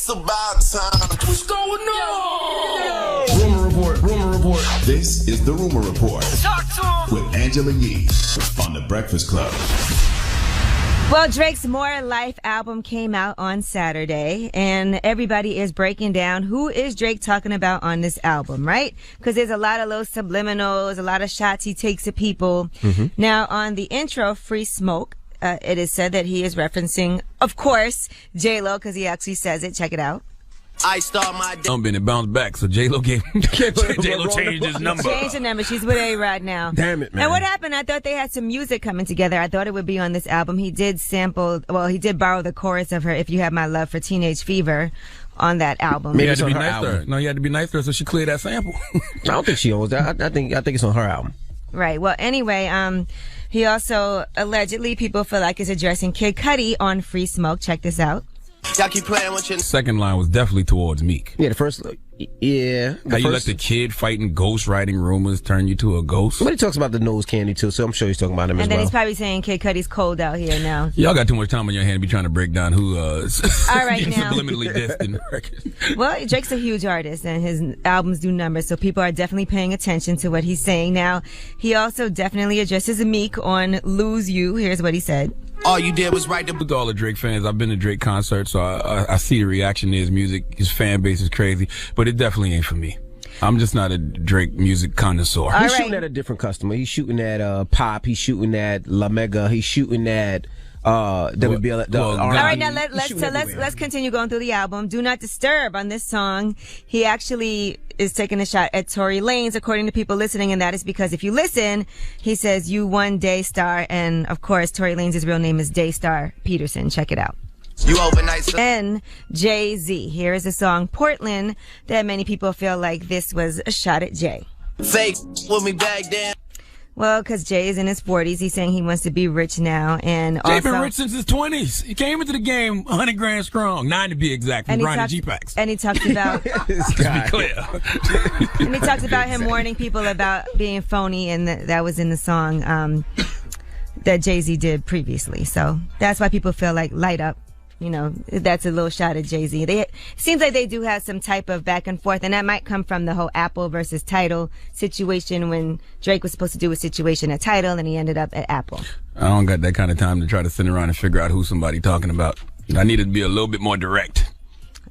It's about time. What's going on? Rumor Report. Rumor Report. This is the Rumor Report. Talk to him. With Angela Yee on The Breakfast Club. Well, Drake's More Life album came out on Saturday, and everybody is breaking down who is Drake talking about on this album, right? Because there's a lot of little subliminals, a lot of shots he takes at people. Mm-hmm. Now, on the intro, Free Smoke, it is said that he is referencing, of course, J-Lo, because he actually says it. Check it out. I start my day. And it bounced back, so J-Lo changed his number. Changed the number. She's with A-Rod now. Damn it, man. And what happened? I thought they had some music coming together. I thought it would be on this album. He did borrow the chorus of her "If You Have My Love" for Teenage Fever on that album. He had to be nice to her. No, he had to be nice to her so she cleared that sample. I don't think she owns that. I think it's on her album. Right. Well, anyway, he also allegedly, people feel like is addressing Kid Cudi on Free Smoke. Check this out. Y'all keep playing with your... Second line was definitely towards Meek. Yeah, the first... Yeah. How you let the kid fighting ghost writing rumors turn you to a ghost? But he talks about the nose candy, too, so I'm sure he's talking about him as well. And then he's probably saying Kid Cudi's cold out here now. Y'all got too much time on your hand to be trying to break down who all right, now. subliminally dissed in the record. Well, Drake's a huge artist, and his albums do numbers, so people are definitely paying attention to what he's saying. Now, he also definitely addresses Meek on Lose You. Here's what he said. All you did was write the... With all the Drake fans, I've been to Drake concerts, so I see the reaction to his music. His fan base is crazy, but it definitely ain't for me. I'm just not a Drake music connoisseur. He's shooting at a different customer. He's shooting at Pop. He's shooting at La Mega. He's shooting at WBL. All right, now let's continue going through the album. Do Not Disturb on this song. He actually is taking a shot at Tory Lanez, according to people listening, and that is because if you listen, he says you won Daystar, and of course Tory Lanez's real name is Daystar Peterson. Check it out. You overnight... And Jay-Z. Here is a song, Portland, that many people feel like this was a shot at Jay. Fake with me back then. Well, because Jay is in his 40s. He's saying he wants to be rich now. And Jay also, been rich since his 20s. He came into the game 100 grand strong. 9 to be exact, from Brian G-Packs. And he talks about... Let's be clear. And he talks about him warning people about being phony, and that was in the song that Jay-Z did previously. So that's why people feel like Light Up. You know, that's a little shot at Jay-Z. It seems like they do have some type of back and forth, and that might come from the whole Apple versus Tidal situation when Drake was supposed to do a situation at Tidal and he ended up at Apple. I don't got that kind of time to try to sit around and figure out who somebody talking about. I needed to be a little bit more direct.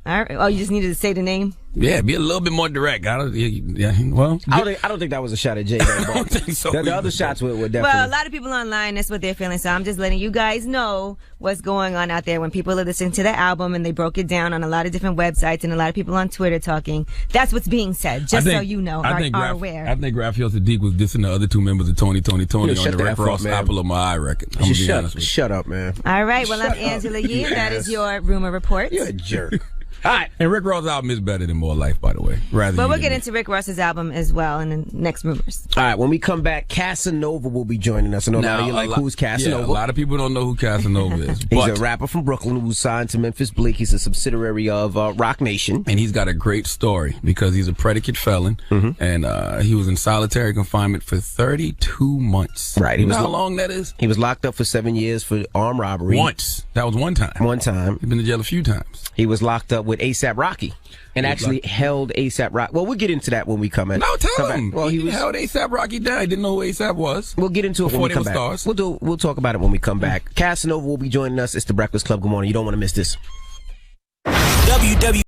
All right. Oh, you just needed to say the name? Yeah, be a little bit more direct. I don't think that was a shot at Jay. I don't think so. The other shots were definitely... Well, a lot of people online, that's what they're feeling. So I'm just letting you guys know what's going on out there. When people are listening to the album and they broke it down on a lot of different websites and a lot of people on Twitter talking, that's what's being said. Just so you know, are aware. I think Raphael Sadiq was dissing the other two members of Tony on the Rick Ross Apple of My Eye record. Shut up, man. All right. Well, I'm Angela Yee, and that is your Rumor Report. You're a jerk. All right. And Rick Ross' album is better than More Life, by the way. But we'll get into Rick Ross's album as well in the next Rumors. All right. When we come back, Casanova will be joining us. I know now, who's Casanova. Yeah, a lot of people don't know who Casanova is. He's a rapper from Brooklyn who's signed to Memphis Bleak. He's a subsidiary of Rock Nation. And he's got a great story because he's a predicate felon. Mm-hmm. And he was in solitary confinement for 32 months. Right. You know how long that is? He was locked up for 7 years for armed robbery. Once. That was one time. One time. He's been to jail a few times. He was locked up with A$AP Rocky and actually held A$AP Rocky. Well, we'll get into that when we come in. No, tell him. Well, he held A$AP Rocky down. He didn't know who A$AP was. We'll get into it when we come back. Stars. We'll talk about it when we come back. Casanova will be joining us. It's The Breakfast Club. Good morning. You don't want to miss this.